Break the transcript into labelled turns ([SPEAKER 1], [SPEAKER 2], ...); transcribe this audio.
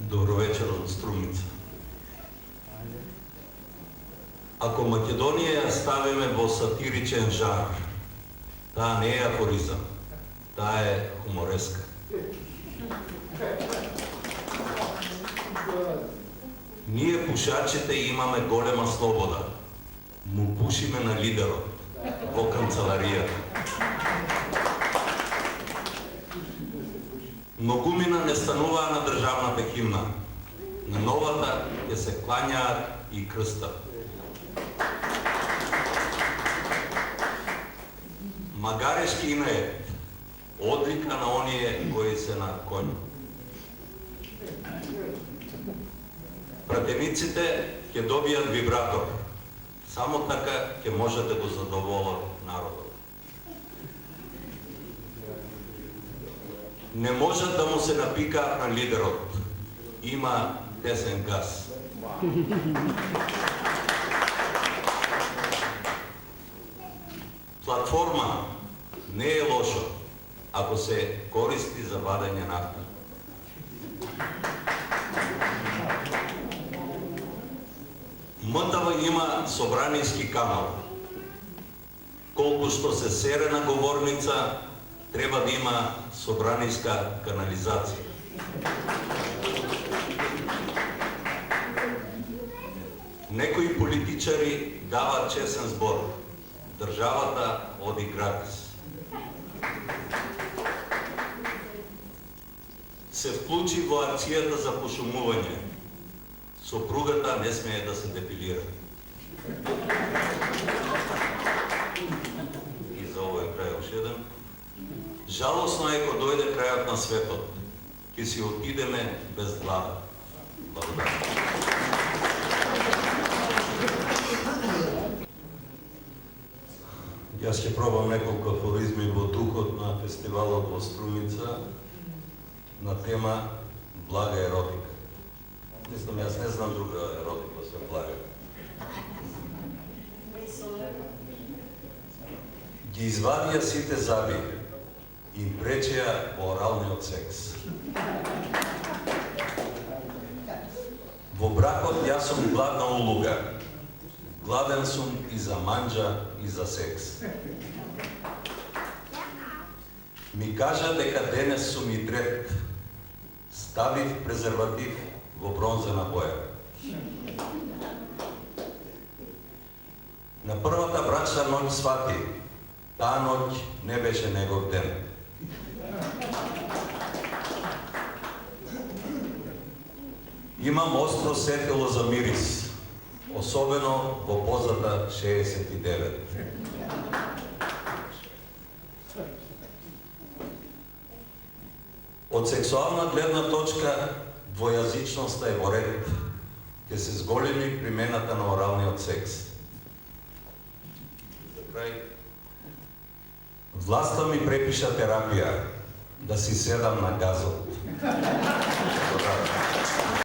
[SPEAKER 1] Добро вечер од Струмица. Ако Македонија ја ставиме во сатиричен жанр, таа не е афоризам, таа е хумореска. Ние пушачите имаме голема слобода. Му пушиме на лидерот во канцеларијата. Многумина не стануваа на државната химна. На новата ќе се клањаат и крстат. Магарешки инает, одлика на оние кои се на коњ. Пратениците ќе добијат вибратор. Само така ќе може да го задоволат народот. Не можат да му се напикаат на лидерот. Има десен газ. Платформа не е лошо, ако се користи за вадење нафта. МТВ има собранијски канал. Колку што се сере на говорница, треба да има собранијска канализација. Некои политичари дават чесен збор. Државата оди гратис. Се вклучи во акцијата за пошумување. Сопругата не смее да се депилира. И за овој крај ош еден. Жалосно е кога дојде крајот на светот. Ќе си отидеме без глава. Благодарам. Јас ќе пробам неколку афоризми во духот на фестивалот во Струмица на тема блага еротика. Мислам, јас не знам друга еротика освен блага. Ги извадија сите заби и им пречеа во оралниот секс. Во бракот јас сум гладна улуга. Гладен сум и за манџа и за секс. Ми кажа дека денес сум и трет. Ставив презерватив во бронзена боја. На првата брачна ноќ свати, таа ноќ не беше негов ден. Имам остро сетило за мирис, особено во позата 69. Од сексуална гледна точка, двојазичноста е во ред. Ќе се зголеми примената на оралниот секс. За крај, власта ми препиша терапија, да си седам на газот.